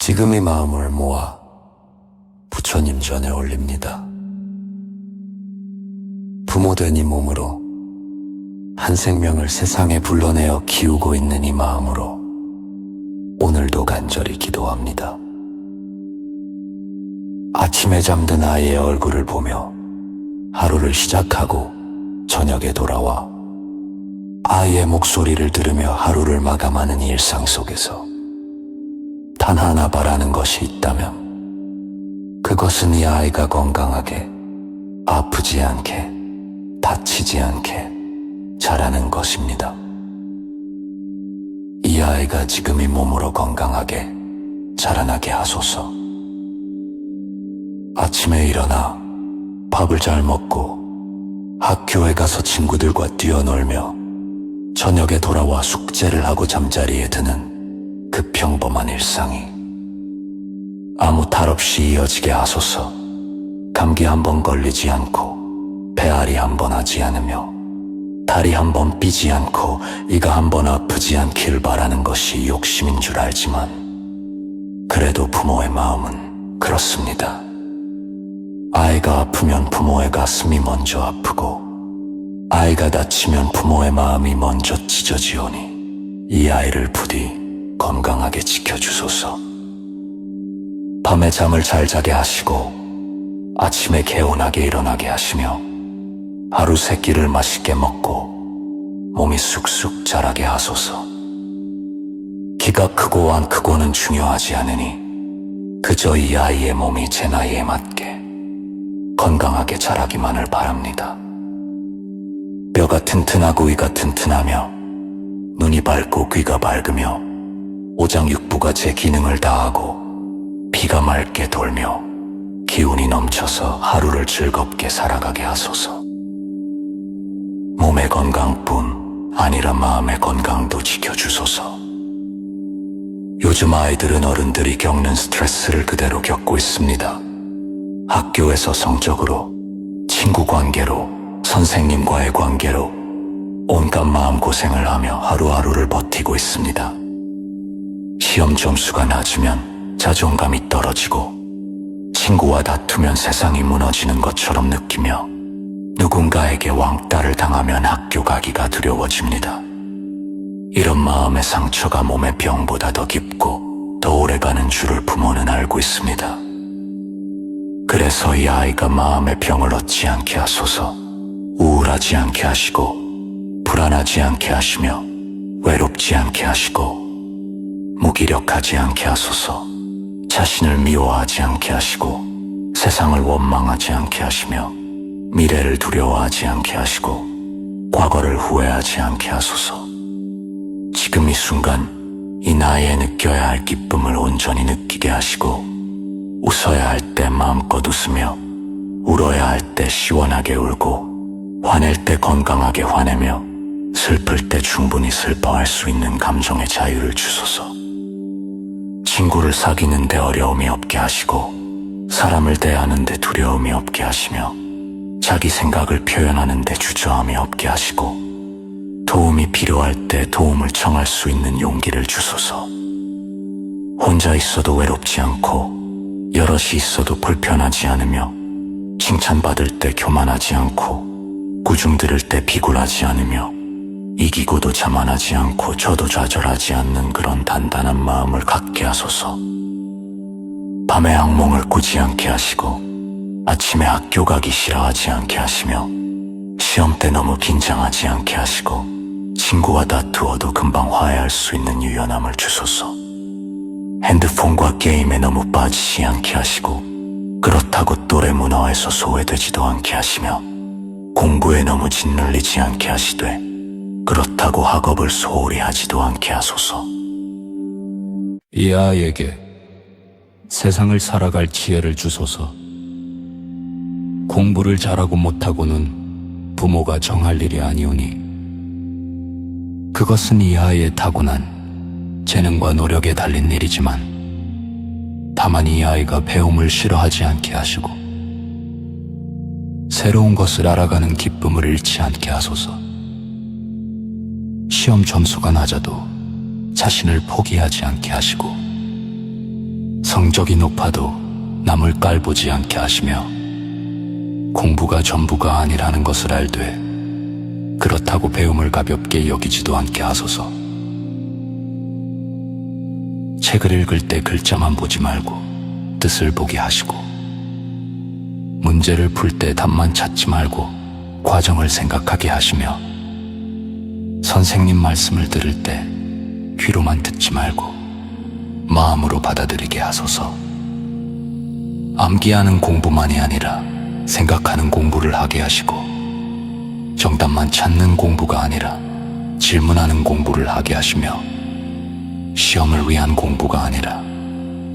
지금 이 마음을 모아 부처님 전에 올립니다. 부모된 이 몸으로 한 생명을 세상에 불러내어 키우고 있는 이 마음으로 오늘도 간절히 기도합니다. 아침에 잠든 아이의 얼굴을 보며 하루를 시작하고 저녁에 돌아와 아이의 목소리를 들으며 하루를 마감하는 일상 속에서 단 하나 바라는 것이 있다면 그것은 이 아이가 건강하게, 아프지 않게, 다치지 않게 자라는 것입니다. 이 아이가 지금 이 몸으로 건강하게 자라나게 하소서. 아침에 일어나 밥을 잘 먹고 학교에 가서 친구들과 뛰어놀며 저녁에 돌아와 숙제를 하고 잠자리에 드는 그 평범한 일상이 아무 탈 없이 이어지게 하소서. 감기 한 번 걸리지 않고 배앓이 한 번 하지 않으며 다리 한 번 삐지 않고 이가 한 번 아프지 않길 바라는 것이 욕심인 줄 알지만 그래도 부모의 마음은 그렇습니다. 아이가 아프면 부모의 가슴이 먼저 아프고 아이가 다치면 부모의 마음이 먼저 찢어지오니 이 아이를 부디 건강하게 지켜주소서. 밤에 잠을 잘 자게 하시고 아침에 개운하게 일어나게 하시며 하루 세 끼를 맛있게 먹고 몸이 쑥쑥 자라게 하소서. 키가 크고 안 크고는 중요하지 않으니 그저 이 아이의 몸이 제 나이에 맞게 건강하게 자라기만을 바랍니다. 뼈가 튼튼하고 이가 튼튼하며 눈이 밝고 귀가 밝으며 오장육부가 제 기능을 다하고 피가 맑게 돌며 기운이 넘쳐서 하루를 즐겁게 살아가게 하소서. 몸의 건강뿐 아니라 마음의 건강도 지켜주소서. 요즘 아이들은 어른들이 겪는 스트레스를 그대로 겪고 있습니다. 학교에서 성적으로, 친구 관계로, 선생님과의 관계로 온갖 마음고생을 하며 하루하루를 버티고 있습니다. 시험 점수가 낮으면 자존감이 떨어지고 친구와 다투면 세상이 무너지는 것처럼 느끼며 누군가에게 왕따를 당하면 학교 가기가 두려워집니다. 이런 마음의 상처가 몸의 병보다 더 깊고 더 오래가는 줄을 부모는 알고 있습니다. 그래서 이 아이가 마음의 병을 얻지 않게 하소서. 우울하지 않게 하시고 불안하지 않게 하시며 외롭지 않게 하시고 무기력하지 않게 하소서. 자신을 미워하지 않게 하시고 세상을 원망하지 않게 하시며 미래를 두려워하지 않게 하시고 과거를 후회하지 않게 하소서. 지금 이 순간 이 나이에 느껴야 할 기쁨을 온전히 느끼게 하시고 웃어야 할 때 마음껏 웃으며 울어야 할 때 시원하게 울고 화낼 때 건강하게 화내며 슬플 때 충분히 슬퍼할 수 있는 감정의 자유를 주소서. 친구를 사귀는데 어려움이 없게 하시고 사람을 대하는데 두려움이 없게 하시며 자기 생각을 표현하는데 주저함이 없게 하시고 도움이 필요할 때 도움을 청할 수 있는 용기를 주소서. 혼자 있어도 외롭지 않고 여럿이 있어도 불편하지 않으며 칭찬받을 때 교만하지 않고 꾸중 들을 때 비굴하지 않으며 이기고도 자만하지 않고 저도 좌절하지 않는 그런 단단한 마음을 갖게 하소서. 밤에 악몽을 꾸지 않게 하시고 아침에 학교 가기 싫어하지 않게 하시며 시험 때 너무 긴장하지 않게 하시고 친구와 다투어도 금방 화해할 수 있는 유연함을 주소서. 핸드폰과 게임에 너무 빠지지 않게 하시고 그렇다고 또래 문화에서 소외되지도 않게 하시며 공부에 너무 짓눌리지 않게 하시되 그렇다고 학업을 소홀히 하지도 않게 하소서. 이 아이에게 세상을 살아갈 지혜를 주소서. 공부를 잘하고 못하고는 부모가 정할 일이 아니오니 그것은 이 아이의 타고난 재능과 노력에 달린 일이지만 다만 이 아이가 배움을 싫어하지 않게 하시고 새로운 것을 알아가는 기쁨을 잃지 않게 하소서. 시험 점수가 낮아도 자신을 포기하지 않게 하시고 성적이 높아도 남을 깔보지 않게 하시며 공부가 전부가 아니라는 것을 알되 그렇다고 배움을 가볍게 여기지도 않게 하소서. 책을 읽을 때 글자만 보지 말고 뜻을 보게 하시고 문제를 풀 때 답만 찾지 말고 과정을 생각하게 하시며 선생님 말씀을 들을 때 귀로만 듣지 말고 마음으로 받아들이게 하소서. 암기하는 공부만이 아니라 생각하는 공부를 하게 하시고 정답만 찾는 공부가 아니라 질문하는 공부를 하게 하시며 시험을 위한 공부가 아니라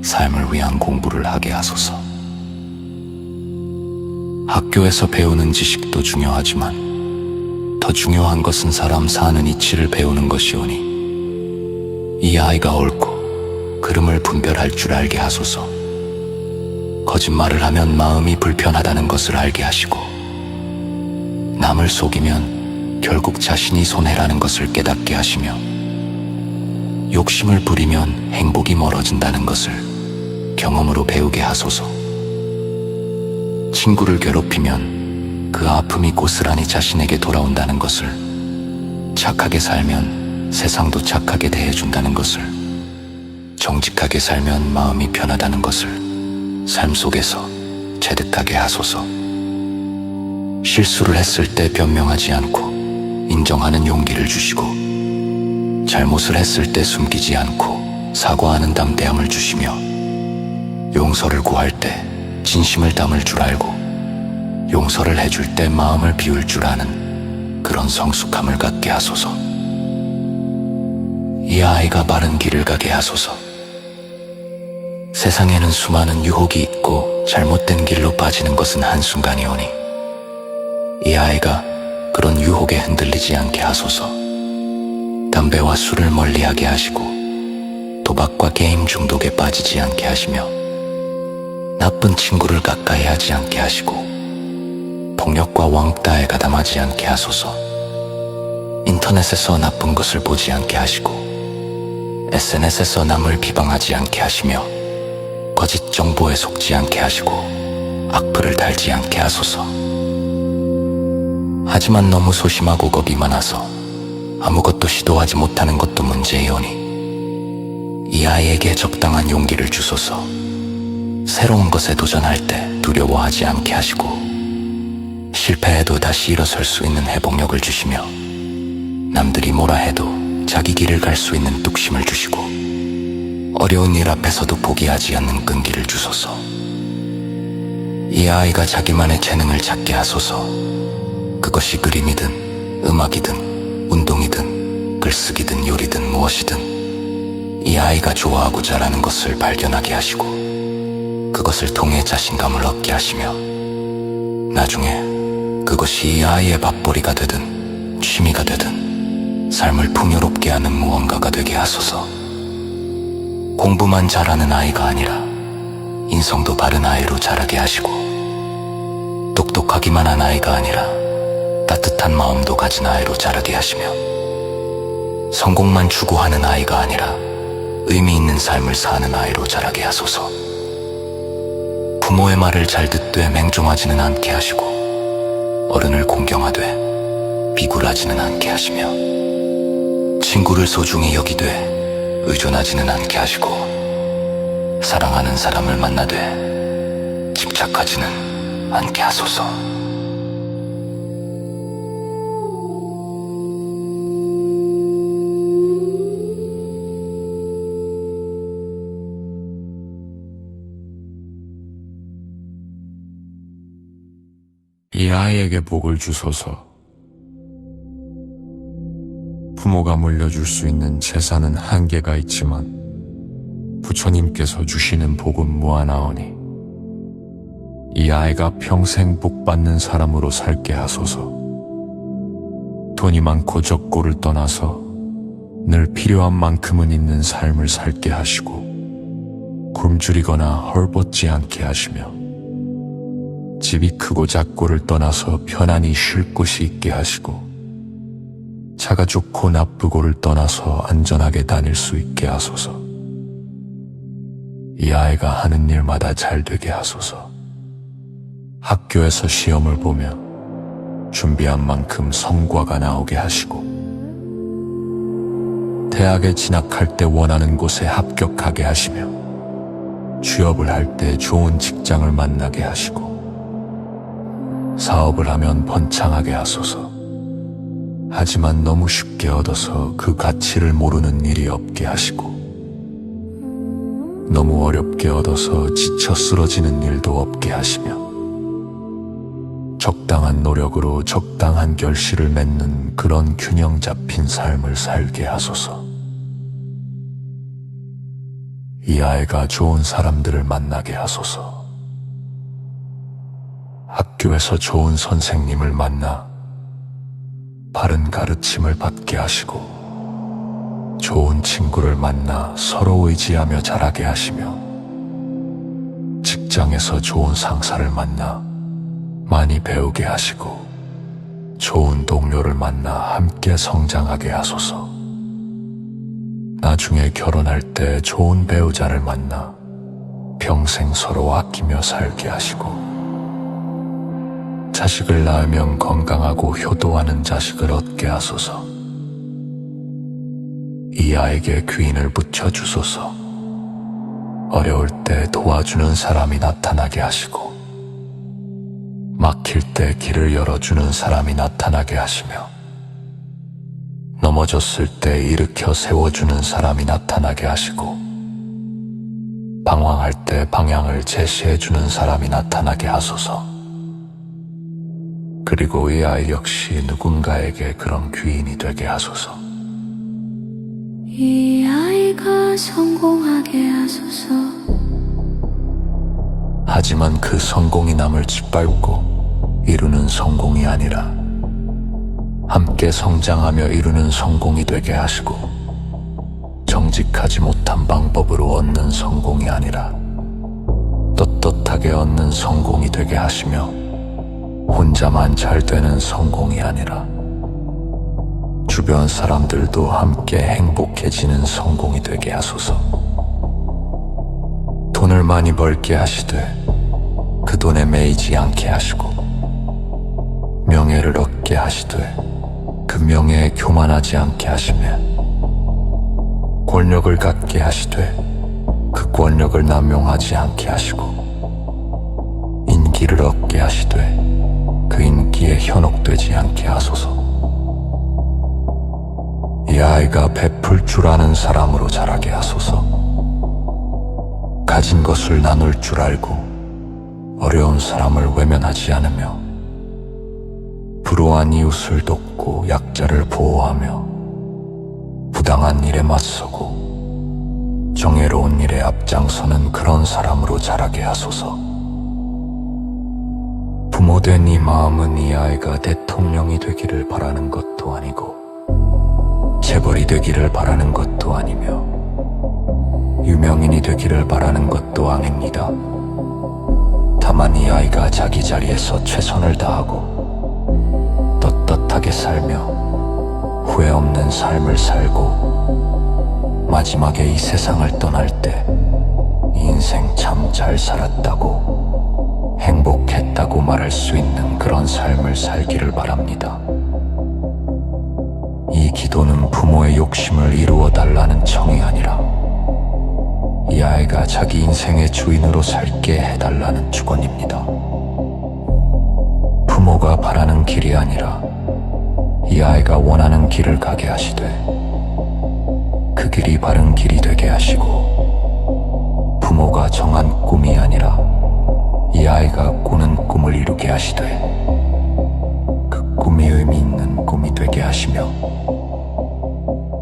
삶을 위한 공부를 하게 하소서. 학교에서 배우는 지식도 중요하지만 더 중요한 것은 사람 사는 이치를 배우는 것이오니 이 아이가 옳고 그름을 분별할 줄 알게 하소서. 거짓말을 하면 마음이 불편하다는 것을 알게 하시고 남을 속이면 결국 자신이 손해라는 것을 깨닫게 하시며 욕심을 부리면 행복이 멀어진다는 것을 경험으로 배우게 하소서. 친구를 괴롭히면 그 아픔이 고스란히 자신에게 돌아온다는 것을, 착하게 살면 세상도 착하게 대해준다는 것을, 정직하게 살면 마음이 편하다는 것을 삶 속에서 체득하게 하소서. 실수를 했을 때 변명하지 않고 인정하는 용기를 주시고 잘못을 했을 때 숨기지 않고 사과하는 담대함을 주시며 용서를 구할 때 진심을 담을 줄 알고 용서를 해줄 때 마음을 비울 줄 아는 그런 성숙함을 갖게 하소서. 이 아이가 바른 길을 가게 하소서. 세상에는 수많은 유혹이 있고 잘못된 길로 빠지는 것은 한순간이오니 이 아이가 그런 유혹에 흔들리지 않게 하소서. 담배와 술을 멀리하게 하시고 도박과 게임 중독에 빠지지 않게 하시며 나쁜 친구를 가까이 하지 않게 하시고 폭력과 왕따에 가담하지 않게 하소서. 인터넷에서 나쁜 것을 보지 않게 하시고 SNS에서 남을 비방하지 않게 하시며 거짓 정보에 속지 않게 하시고 악플을 달지 않게 하소서. 하지만 너무 소심하고 겁이 많아서 아무것도 시도하지 못하는 것도 문제이오니 이 아이에게 적당한 용기를 주소서. 새로운 것에 도전할 때 두려워하지 않게 하시고 실패해도 다시 일어설 수 있는 회복력을 주시며 남들이 뭐라 해도 자기 길을 갈 수 있는 뚝심을 주시고 어려운 일 앞에서도 포기하지 않는 끈기를 주소서. 이 아이가 자기만의 재능을 찾게 하소서. 그것이 그림이든 음악이든 운동이든 글쓰기든 요리든 무엇이든 이 아이가 좋아하고 잘하는 것을 발견하게 하시고 그것을 통해 자신감을 얻게 하시며 나중에 그것이 이 아이의 밥벌이가 되든 취미가 되든 삶을 풍요롭게 하는 무언가가 되게 하소서. 공부만 잘하는 아이가 아니라 인성도 바른 아이로 자라게 하시고 똑똑하기만 한 아이가 아니라 따뜻한 마음도 가진 아이로 자라게 하시며 성공만 추구하는 아이가 아니라 의미 있는 삶을 사는 아이로 자라게 하소서. 부모의 말을 잘 듣되 맹종하지는 않게 하시고 어른을 공경하되 비굴하지는 않게 하시며 친구를 소중히 여기되 의존하지는 않게 하시고 사랑하는 사람을 만나되 집착하지는 않게 하소서. 이 아이에게 복을 주소서. 부모가 물려줄 수 있는 재산은 한계가 있지만 부처님께서 주시는 복은 무한하오니 이 아이가 평생 복받는 사람으로 살게 하소서. 돈이 많고 적고를 떠나서 늘 필요한 만큼은 있는 삶을 살게 하시고 굶주리거나 헐벗지 않게 하시며 집이 크고 작고를 떠나서 편안히 쉴 곳이 있게 하시고 차가 좋고 나쁘고를 떠나서 안전하게 다닐 수 있게 하소서. 이 아이가 하는 일마다 잘 되게 하소서. 학교에서 시험을 보며 준비한 만큼 성과가 나오게 하시고, 대학에 진학할 때 원하는 곳에 합격하게 하시며, 취업을 할 때 좋은 직장을 만나게 하시고, 사업을 하면 번창하게 하소서. 하지만 너무 쉽게 얻어서 그 가치를 모르는 일이 없게 하시고, 너무 어렵게 얻어서 지쳐 쓰러지는 일도 없게 하시며, 적당한 노력으로 적당한 결실을 맺는 그런 균형 잡힌 삶을 살게 하소서. 이 아이가 좋은 사람들을 만나게 하소서. 학교에서 좋은 선생님을 만나 바른 가르침을 받게 하시고, 좋은 친구를 만나 서로 의지하며 자라게 하시며, 직장에서 좋은 상사를 만나 많이 배우게 하시고, 좋은 동료를 만나 함께 성장하게 하소서. 나중에 결혼할 때 좋은 배우자를 만나 평생 서로 아끼며 살게 하시고, 자식을 낳으면 건강하고 효도하는 자식을 얻게 하소서. 이 아이에게 귀인을 붙여주소서. 어려울 때 도와주는 사람이 나타나게 하시고, 막힐 때 길을 열어주는 사람이 나타나게 하시며, 넘어졌을 때 일으켜 세워주는 사람이 나타나게 하시고, 방황할 때 방향을 제시해주는 사람이 나타나게 하소서. 그리고 이 아이 역시 누군가에게 그런 귀인이 되게 하소서. 이 아이가 성공하게 하소서. 하지만 그 성공이 남을 짓밟고 이루는 성공이 아니라, 함께 성장하며 이루는 성공이 되게 하시고, 정직하지 못한 방법으로 얻는 성공이 아니라 떳떳하게 얻는 성공이 되게 하시며, 혼자만 잘 되는 성공이 아니라 주변 사람들도 함께 행복해지는 성공이 되게 하소서. 돈을 많이 벌게 하시되 그 돈에 매이지 않게 하시고, 명예를 얻게 하시되 그 명예에 교만하지 않게 하시며, 권력을 갖게 하시되 그 권력을 남용하지 않게 하시고, 인기를 얻게 하시되 그 인기에 현혹되지 않게 하소서. 이 아이가 베풀 줄 아는 사람으로 자라게 하소서. 가진 것을 나눌 줄 알고 어려운 사람을 외면하지 않으며, 불우한 이웃을 돕고 약자를 보호하며, 부당한 일에 맞서고 정의로운 일에 앞장서는 그런 사람으로 자라게 하소서. 부모된 이 마음은 이 아이가 대통령이 되기를 바라는 것도 아니고, 재벌이 되기를 바라는 것도 아니며, 유명인이 되기를 바라는 것도 아닙니다. 다만 이 아이가 자기 자리에서 최선을 다하고 떳떳하게 살며 후회 없는 삶을 살고, 마지막에 이 세상을 떠날 때 인생 참 잘 살았다고, 행복했다고 말할 수 있는 그런 삶을 살기를 바랍니다. 이 기도는 부모의 욕심을 이루어 달라는 청이 아니라, 이 아이가 자기 인생의 주인으로 살게 해달라는 축원입니다. 부모가 바라는 길이 아니라 이 아이가 원하는 길을 가게 하시되, 그 길이 바른 길이 되게 하시고, 부모가 정한 꿈이 아니라 이 아이가 꾸는 꿈을 이루게 하시되, 그 꿈이 의미 있는 꿈이 되게 하시며,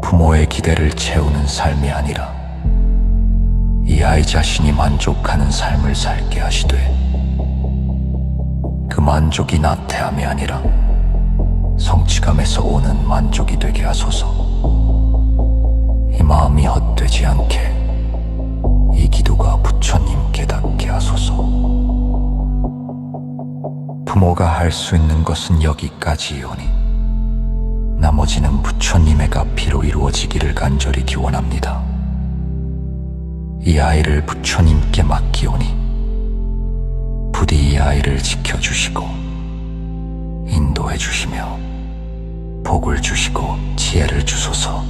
부모의 기대를 채우는 삶이 아니라 이 아이 자신이 만족하는 삶을 살게 하시되, 그 만족이 나태함이 아니라 성취감에서 오는 만족이 되게 하소서. 이 마음이 헛되지 않게 이 기도가 부처님께 닿게 하소서. 부모가 할 수 있는 것은 여기까지이오니, 나머지는 부처님의 가피로 이루어지기를 간절히 기원합니다. 이 아이를 부처님께 맡기오니 부디 이 아이를 지켜주시고 인도해 주시며 복을 주시고 지혜를 주소서.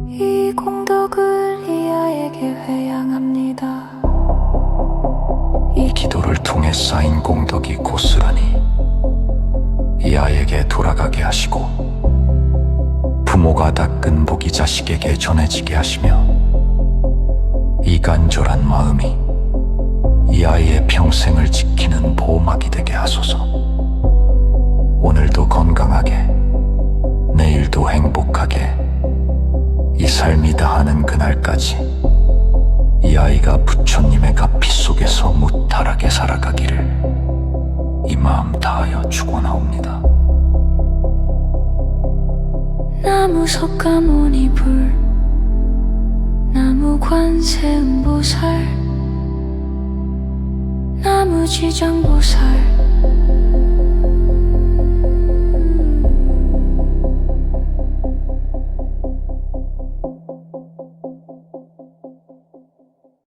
이 공덕을 이 아이에게 회양합니다. 이 기도를 통해 쌓인 공덕이 고스란히 이 아이에게 돌아가게 하시고 부모가 닦은 복이 자식에게 전해지게 하시며 이 간절한 마음이 이 아이의 평생을 지키는 보호막이 되게 하소서. 오늘도 건강하게, 내일도 행복하게, 이 삶이 다하는 그날까지 이 아이가 부처님의 가피 속에서 무탈하게 살아가기를 이 마음 다하여 축원하옵니다. 나무 석가모니불, 나무 관세음보살, 나무 지장보살,